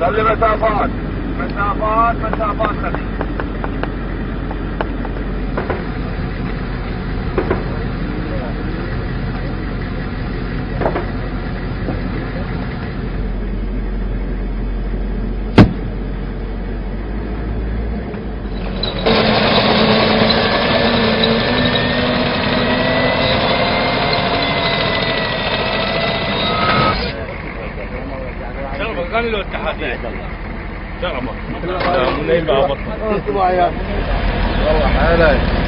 خلي مسافات مسافات مسافات خلي. غني له التحدي شرمه. لا من يبغى بطل. والله حالك.